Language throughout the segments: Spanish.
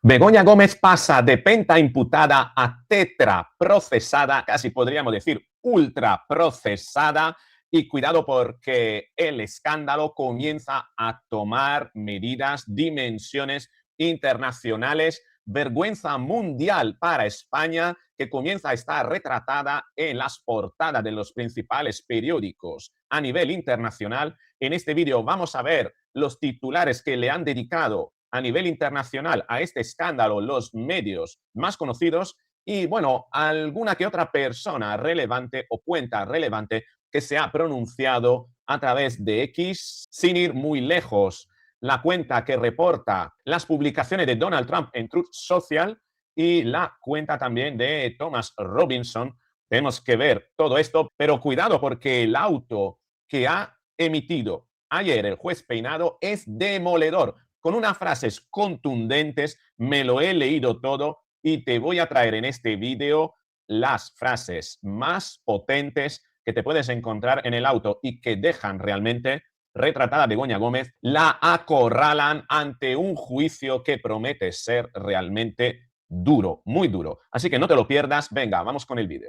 Begoña Gómez pasa de pentaimputada a tetraprocesada, casi podríamos decir ultraprocesada, y cuidado porque el escándalo comienza a tomar medidas, dimensiones internacionales, vergüenza mundial para España, que comienza a estar retratada en las portadas de los principales periódicos a nivel internacional. En este vídeo vamos a ver los titulares que le han dedicado a nivel internacional a este escándalo los medios más conocidos y, bueno, alguna que otra persona relevante o cuenta relevante que se ha pronunciado a través de X, sin ir muy lejos. La cuenta que reporta las publicaciones de Donald Trump en Truth Social y la cuenta también de Thomas Robinson. Tenemos que ver todo esto, pero cuidado porque el auto que ha emitido ayer el juez Peinado es demoledor, con unas frases contundentes. Me lo he leído todo y te voy a traer en este vídeo las frases más potentes que te puedes encontrar en el auto y que dejan realmente retratada a Begoña Gómez, la acorralan ante un juicio que promete ser realmente duro, muy duro. Así que no te lo pierdas. Venga, vamos con el vídeo.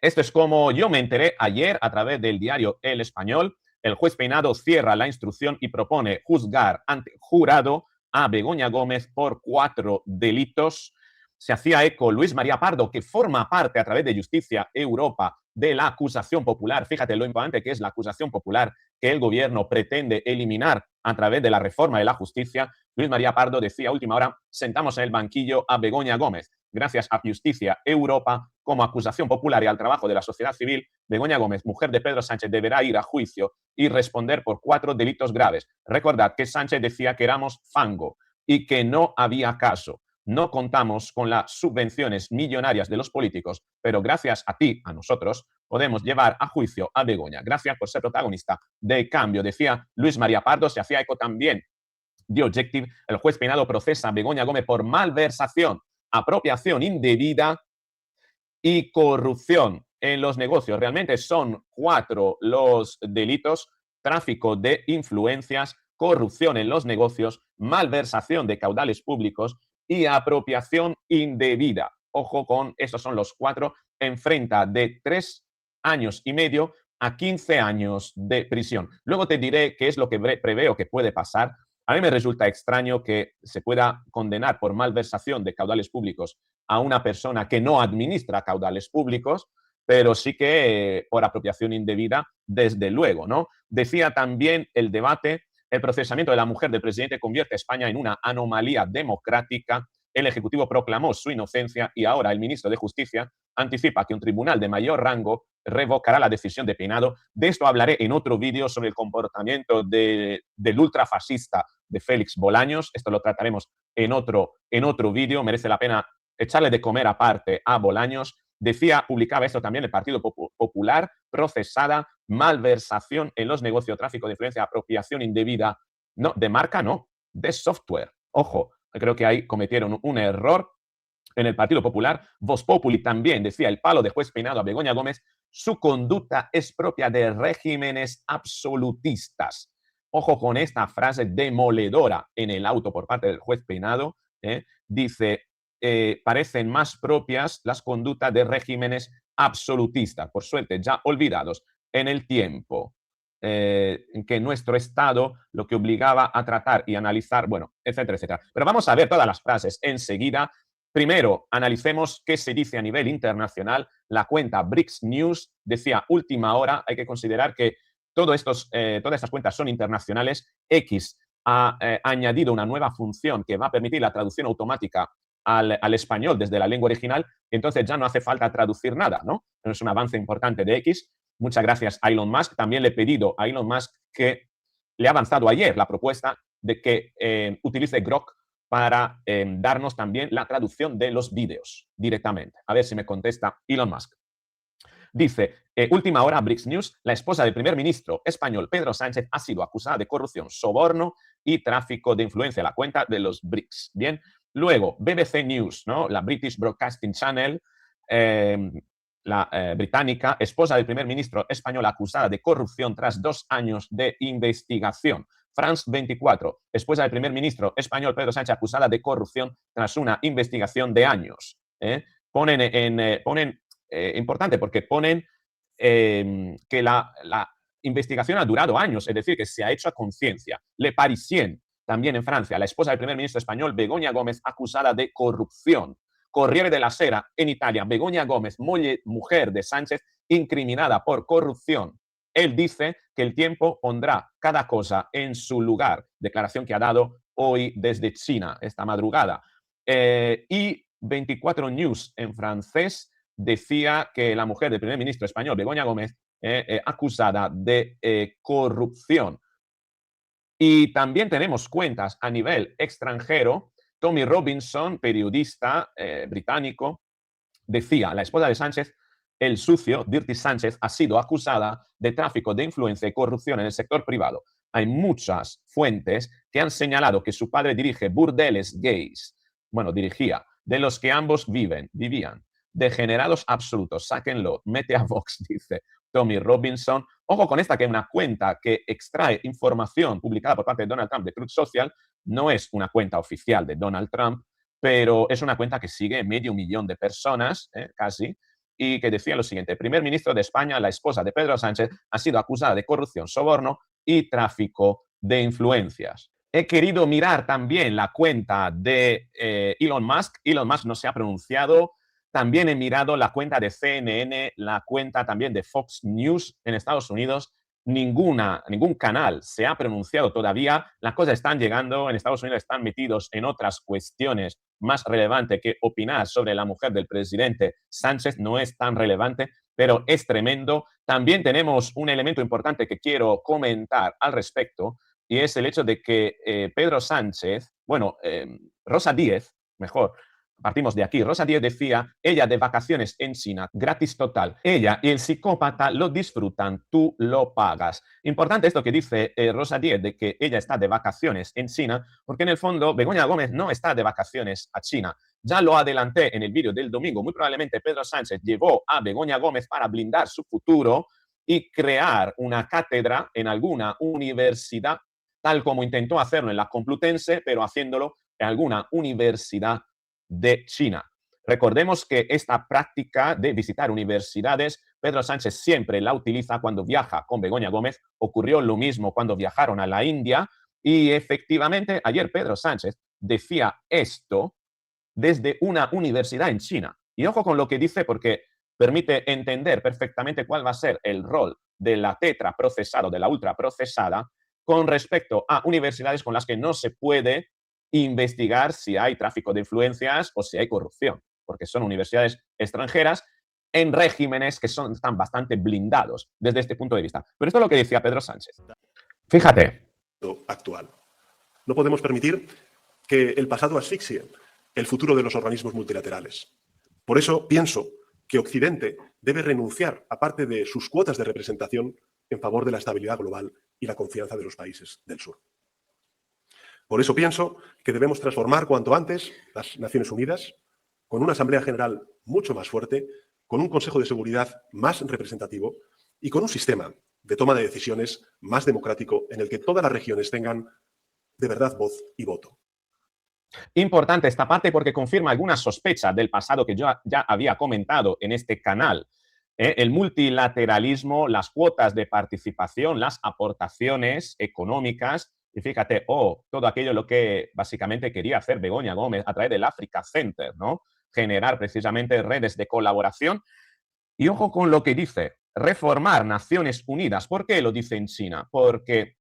Esto es como yo me enteré ayer a través del diario El Español. El juez Peinado cierra la instrucción y propone juzgar ante jurado a Begoña Gómez por 4 delitos. Se hacía eco Luis María Pardo, que forma parte a través de Justicia Europa de la acusación popular. Fíjate lo importante que es la acusación popular que el gobierno pretende eliminar a través de la reforma de la justicia. Luis María Pardo decía a última hora: sentamos en el banquillo a Begoña Gómez. Gracias a Justicia Europa, como acusación popular y al trabajo de la sociedad civil, Begoña Gómez, mujer de Pedro Sánchez, deberá ir a juicio y responder por 4 delitos graves. Recordad que Sánchez decía que éramos fango y que no había caso. No contamos con las subvenciones millonarias de los políticos, pero gracias a ti, a nosotros, podemos llevar a juicio a Begoña. Gracias por ser protagonista de cambio, decía Luis María Pardo. Se hacía eco también de Objective. El juez Peinado procesa a Begoña Gómez por malversación, apropiación indebida y corrupción en los negocios. Realmente son 4 los delitos: tráfico de influencias, corrupción en los negocios, malversación de caudales públicos y apropiación indebida. Ojo con estos, son los 4. Enfrenta de 3 años y medio a 15 años de prisión. Luego te diré qué es lo que preveo que puede pasar. A mí me resulta extraño que se pueda condenar por malversación de caudales públicos a una persona que no administra caudales públicos, pero sí que por apropiación indebida, desde luego, ¿no? Decía también el debate: el procesamiento de la mujer del presidente convierte a España en una anomalía democrática. El Ejecutivo proclamó su inocencia y ahora el ministro de Justicia anticipa que un tribunal de mayor rango revocará la decisión de Peinado. De esto hablaré en otro vídeo sobre el comportamiento del ultrafascista de Félix Bolaños. Esto lo trataremos en otro vídeo. Merece la pena echarle de comer aparte a Bolaños. Decía, publicaba esto también el Partido Popular: procesada, malversación en los negocios, tráfico de influencia, apropiación indebida, no, de marca no, de software. Ojo, creo que ahí cometieron un error en el Partido Popular. Vox Populi también decía: el palo de juez Peinado a Begoña Gómez, su conducta es propia de regímenes absolutistas. Ojo con esta frase demoledora en el auto por parte del juez Peinado. Dice: parecen más propias las conductas de regímenes absolutistas, por suerte ya olvidados en el tiempo, en que nuestro Estado lo que obligaba a tratar y analizar, bueno, etcétera, etcétera. Pero vamos a ver todas las frases enseguida. Primero, analicemos qué se dice a nivel internacional. La cuenta BRICS News decía: última hora. Hay que considerar que todas estas cuentas son internacionales. X ha añadido una nueva función que va a permitir la traducción automática al español desde la lengua original. Entonces ya no hace falta traducir nada, ¿no? Es un avance importante de X. Muchas gracias a Elon Musk. También le he pedido a Elon Musk que le ha avanzado ayer la propuesta de que utilice Grok para darnos también la traducción de los vídeos directamente. A ver si me contesta Elon Musk. Dice: última hora, BRICS News. La esposa del primer ministro español, Pedro Sánchez, ha sido acusada de corrupción, soborno y tráfico de influencia. La cuenta de los BRICS. Bien. Luego, BBC News, ¿no? La British Broadcasting Channel, la británica, esposa del primer ministro español acusada de corrupción tras 2 años de investigación. France 24, esposa del primer ministro español Pedro Sánchez acusada de corrupción tras una investigación de años. Importante porque ponen que la investigación ha durado años, es decir, que se ha hecho a conciencia. Le Parisien, también en Francia, la esposa del primer ministro español Begoña Gómez acusada de corrupción. Corriere della Sera, en Italia, Begoña Gómez, mujer de Sánchez, incriminada por corrupción. Él dice que el tiempo pondrá cada cosa en su lugar. Declaración que ha dado hoy desde China, esta madrugada. Y 24 News en francés decía que la mujer del primer ministro español, Begoña Gómez, acusada de corrupción. Y también tenemos cuentas a nivel extranjero. Tommy Robinson, periodista británico, decía, la esposa de Sánchez, el sucio, Dirty Sánchez, ha sido acusada de tráfico de influencia y corrupción en el sector privado. Hay muchas fuentes que han señalado que su padre dirige burdeles gays, dirigía, de los que ambos vivían. Degenerados absolutos, sáquenlo, mete a Vox, dice Tommy Robinson. Ojo con esta, que es una cuenta que extrae información publicada por parte de Donald Trump de Truth Social. No es una cuenta oficial de Donald Trump, pero es una cuenta que sigue 500.000 de personas, casi, y que decía lo siguiente: el primer ministro de España, la esposa de Pedro Sánchez, ha sido acusada de corrupción, soborno y tráfico de influencias. He querido mirar también la cuenta de Elon Musk. Elon Musk no se ha pronunciado. También he mirado la cuenta de CNN, la cuenta también de Fox News en Estados Unidos. Ningún canal se ha pronunciado todavía. Las cosas están llegando. En Estados Unidos están metidos en otras cuestiones más relevantes que opinar sobre la mujer del presidente Sánchez. No es tan relevante, pero es tremendo. También tenemos un elemento importante que quiero comentar al respecto, y es el hecho de que Pedro Sánchez, Rosa Díez, mejor, partimos de aquí. Rosa Díez decía, ella de vacaciones en China, gratis total. Ella y el psicópata lo disfrutan, tú lo pagas. Importante esto que dice Rosa Díez, de que ella está de vacaciones en China, porque en el fondo Begoña Gómez no está de vacaciones a China. Ya lo adelanté en el vídeo del domingo. Muy probablemente Pedro Sánchez llevó a Begoña Gómez para blindar su futuro y crear una cátedra en alguna universidad, tal como intentó hacerlo en la Complutense, pero haciéndolo en alguna universidad de China. Recordemos que esta práctica de visitar universidades, Pedro Sánchez siempre la utiliza cuando viaja con Begoña Gómez. Ocurrió lo mismo cuando viajaron a la India y efectivamente ayer Pedro Sánchez decía esto desde una universidad en China. Y ojo con lo que dice, porque permite entender perfectamente cuál va a ser el rol de la tetra procesada, de la ultra procesada, con respecto a universidades con las que no se puede investigar si hay tráfico de influencias o si hay corrupción, porque son universidades extranjeras en regímenes que están bastante blindados desde este punto de vista. Pero esto es lo que decía Pedro Sánchez. Fíjate. Actual. No podemos permitir que el pasado asfixie el futuro de los organismos multilaterales. Por eso pienso que Occidente debe renunciar a parte de sus cuotas de representación en favor de la estabilidad global y la confianza de los países del sur. Por eso pienso que debemos transformar cuanto antes las Naciones Unidas con una Asamblea General mucho más fuerte, con un Consejo de Seguridad más representativo y con un sistema de toma de decisiones más democrático en el que todas las regiones tengan de verdad voz y voto. Importante esta parte porque confirma algunas sospechas del pasado que yo ya había comentado en este canal. El multilateralismo, las cuotas de participación, las aportaciones económicas, y fíjate, todo aquello lo que básicamente quería hacer Begoña Gómez a través del Africa Center, ¿no? Generar precisamente redes de colaboración. Y ojo con lo que dice, reformar Naciones Unidas. ¿Por qué lo dice en China? Porque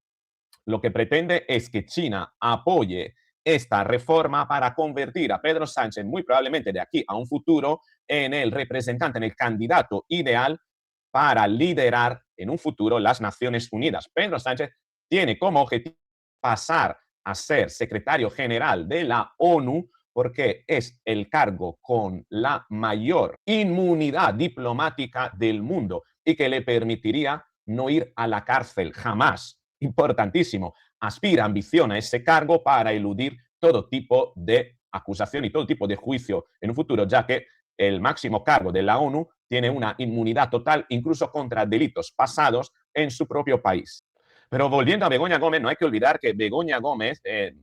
lo que pretende es que China apoye esta reforma para convertir a Pedro Sánchez, muy probablemente de aquí a un futuro, en el representante, en el candidato ideal para liderar en un futuro las Naciones Unidas. Pedro Sánchez tiene como objetivo pasar a ser secretario general de la ONU porque es el cargo con la mayor inmunidad diplomática del mundo y que le permitiría no ir a la cárcel jamás. Importantísimo. Aspira, ambiciona ese cargo para eludir todo tipo de acusación y todo tipo de juicio en un futuro, ya que el máximo cargo de la ONU tiene una inmunidad total incluso contra delitos pasados en su propio país. Pero volviendo a Begoña Gómez, no hay que olvidar que Begoña Gómez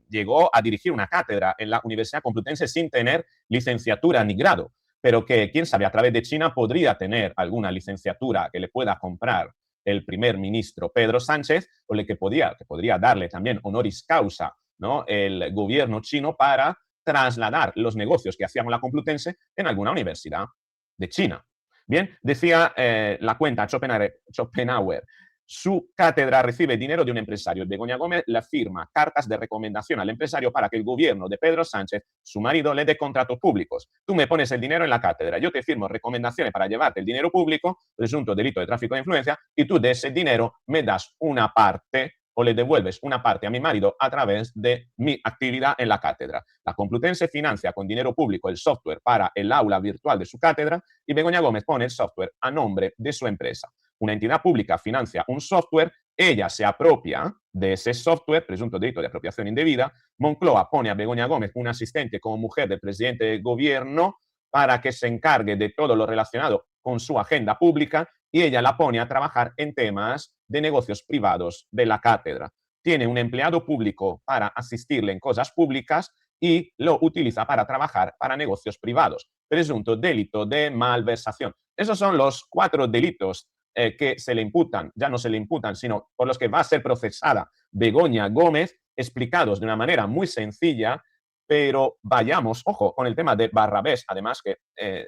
llegó a dirigir una cátedra en la Universidad Complutense sin tener licenciatura ni grado, pero que, quién sabe, a través de China podría tener alguna licenciatura que le pueda comprar el primer ministro Pedro Sánchez, o que podría darle también honoris causa, ¿no?, el gobierno chino para trasladar los negocios que hacíamos la Complutense en alguna universidad de China. Bien, decía la cuenta Schopenhauer, su cátedra recibe dinero de un empresario. Begoña Gómez le firma cartas de recomendación al empresario para que el gobierno de Pedro Sánchez, su marido, le dé contratos públicos. Tú me pones el dinero en la cátedra, yo te firmo recomendaciones para llevarte el dinero público, presunto delito de tráfico de influencia, y tú de ese dinero me das una parte o le devuelves una parte a mi marido a través de mi actividad en la cátedra. La Complutense financia con dinero público el software para el aula virtual de su cátedra y Begoña Gómez pone el software a nombre de su empresa. Una entidad pública financia un software, ella se apropia de ese software, presunto delito de apropiación indebida. Moncloa pone a Begoña Gómez, un asistente como mujer del presidente del gobierno, para que se encargue de todo lo relacionado con su agenda pública y ella la pone a trabajar en temas de negocios privados de la cátedra. Tiene un empleado público para asistirle en cosas públicas y lo utiliza para trabajar para negocios privados. Presunto delito de malversación. Esos son los 4 delitos que se le imputan, ya no se le imputan, sino por los que va a ser procesada Begoña Gómez, explicados de una manera muy sencilla, pero vayamos, ojo, con el tema de Barrabés, además que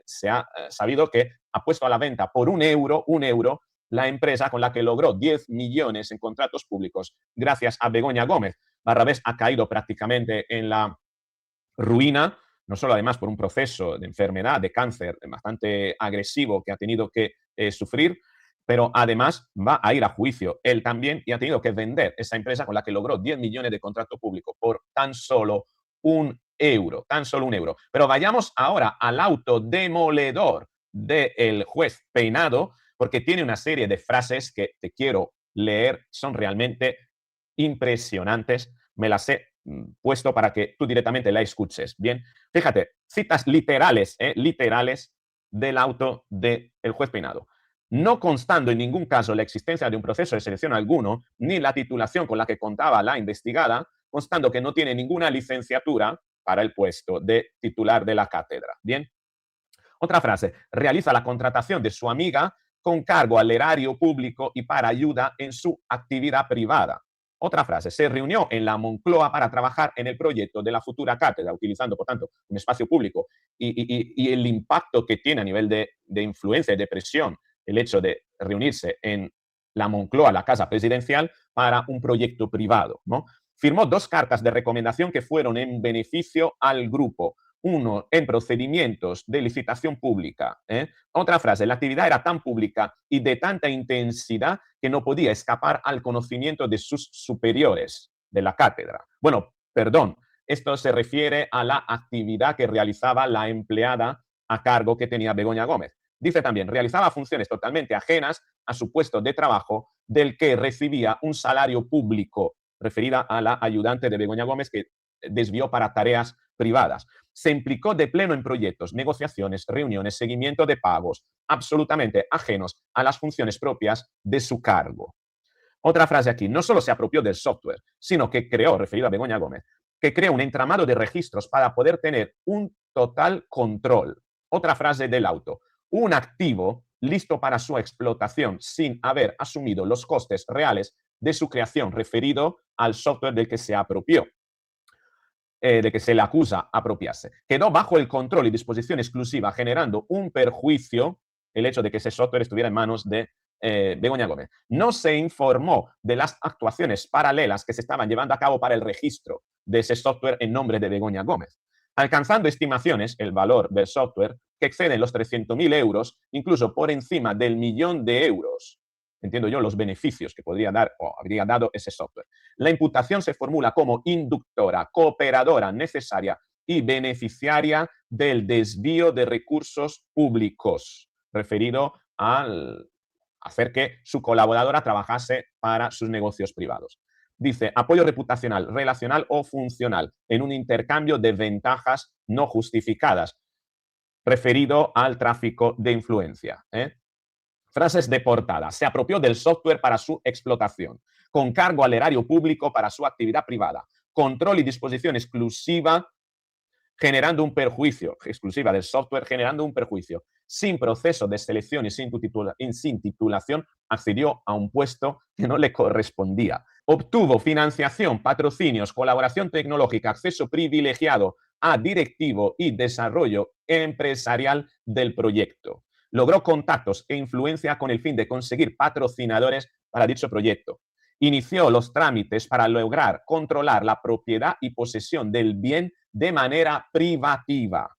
se ha sabido que ha puesto a la venta por un euro, la empresa con la que logró 10 millones en contratos públicos gracias a Begoña Gómez. Barrabés ha caído prácticamente en la ruina, no solo además por un proceso de enfermedad, de cáncer bastante agresivo que ha tenido que sufrir, pero además va a ir a juicio él también y ha tenido que vender esa empresa con la que logró 10 millones de contrato público por tan solo un euro, tan solo un euro. Pero vayamos ahora al auto demoledor del juez Peinado, porque tiene una serie de frases que te quiero leer, son realmente impresionantes. Me las he puesto para que tú directamente la escuches. Bien, fíjate, citas literales, literales del auto del juez Peinado. No constando en ningún caso la existencia de un proceso de selección alguno, ni la titulación con la que contaba la investigada, constando que no tiene ninguna licenciatura para el puesto de titular de la cátedra. Bien. Otra frase, realiza la contratación de su amiga con cargo al erario público y para ayuda en su actividad privada. Otra frase, se reunió en la Moncloa para trabajar en el proyecto de la futura cátedra, utilizando, por tanto, un espacio público y el impacto que tiene a nivel de influencia y de presión el hecho de reunirse en la Moncloa, la casa presidencial, para un proyecto privado, ¿no? Firmó 2 cartas de recomendación que fueron en beneficio al grupo. Uno, en procedimientos de licitación pública. Otra frase, la actividad era tan pública y de tanta intensidad que no podía escapar al conocimiento de sus superiores de la cátedra. Bueno, perdón, esto se refiere a la actividad que realizaba la empleada a cargo que tenía Begoña Gómez. Dice también, realizaba funciones totalmente ajenas a su puesto de trabajo del que recibía un salario público, referida a la ayudante de Begoña Gómez que desvió para tareas privadas. Se implicó de pleno en proyectos, negociaciones, reuniones, seguimiento de pagos, absolutamente ajenos a las funciones propias de su cargo. Otra frase aquí, no solo se apropió del software, sino que creó, referido a Begoña Gómez, que creó un entramado de registros para poder tener un total control. Otra frase del auto, un activo listo para su explotación sin haber asumido los costes reales de su creación, referido al software del que se apropió, de que se le acusa apropiarse. Quedó bajo el control y disposición exclusiva, generando un perjuicio el hecho de que ese software estuviera en manos de Begoña Gómez. No se informó de las actuaciones paralelas que se estaban llevando a cabo para el registro de ese software en nombre de Begoña Gómez, alcanzando estimaciones, el valor del software, que exceden los 300.000 euros, incluso por encima del 1.000.000 de euros. Entiendo yo los beneficios que podría dar o habría dado ese software. La imputación se formula como inductora, cooperadora necesaria y beneficiaria del desvío de recursos públicos, referido al hacer que su colaboradora trabajase para sus negocios privados. Dice, apoyo reputacional, relacional o funcional en un intercambio de ventajas no justificadas. referido al tráfico de influencia. Frases de portada. Se apropió del software para su explotación, con cargo al erario público para su actividad privada, control y disposición exclusiva generando un perjuicio, exclusiva del software generando un perjuicio. Sin proceso de selección y sin titulación, accedió a un puesto que no le correspondía. Obtuvo financiación, patrocinios, colaboración tecnológica, acceso privilegiado a directivo y desarrollo empresarial del proyecto. Logró contactos e influencia con el fin de conseguir patrocinadores para dicho proyecto. Inició los trámites para lograr controlar la propiedad y posesión del bien de manera privativa.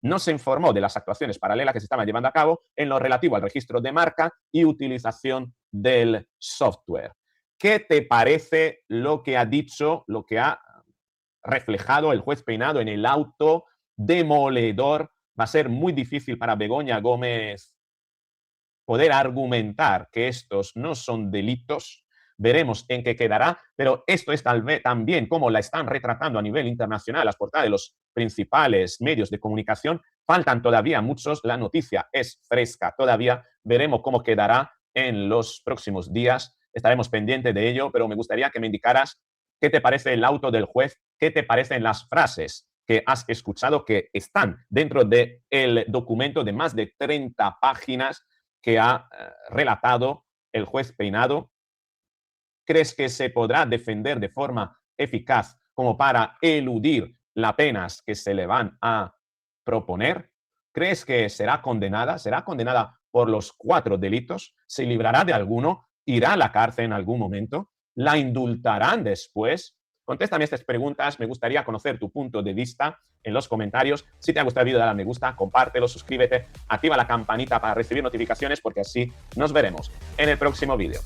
No se informó de las actuaciones paralelas que se estaban llevando a cabo en lo relativo al registro de marca y utilización del software. ¿Qué te parece lo que ha dicho, lo que ha reflejado el juez Peinado en el auto demoledor? Va a ser muy difícil para Begoña Gómez poder argumentar que estos no son delitos. Veremos en qué quedará, pero esto es tal vez también como la están retratando a nivel internacional las portadas de los principales medios de comunicación. Faltan todavía muchos, la noticia es fresca todavía, veremos cómo quedará en los próximos días, estaremos pendientes de ello, pero me gustaría que me indicaras qué te parece el auto del juez, qué te parecen las frases que has escuchado que están dentro del documento de más de 30 páginas que ha relatado el juez Peinado. ¿Crees que se podrá defender de forma eficaz como para eludir las penas que se le van a proponer? ¿Crees que será condenada? ¿Será condenada por los 4 delitos? ¿Se librará de alguno? ¿Irá a la cárcel en algún momento? ¿La indultarán después? Contéstame estas preguntas. Me gustaría conocer tu punto de vista en los comentarios. Si te ha gustado el vídeo, dale a me gusta, compártelo, suscríbete, activa la campanita para recibir notificaciones porque así nos veremos en el próximo vídeo.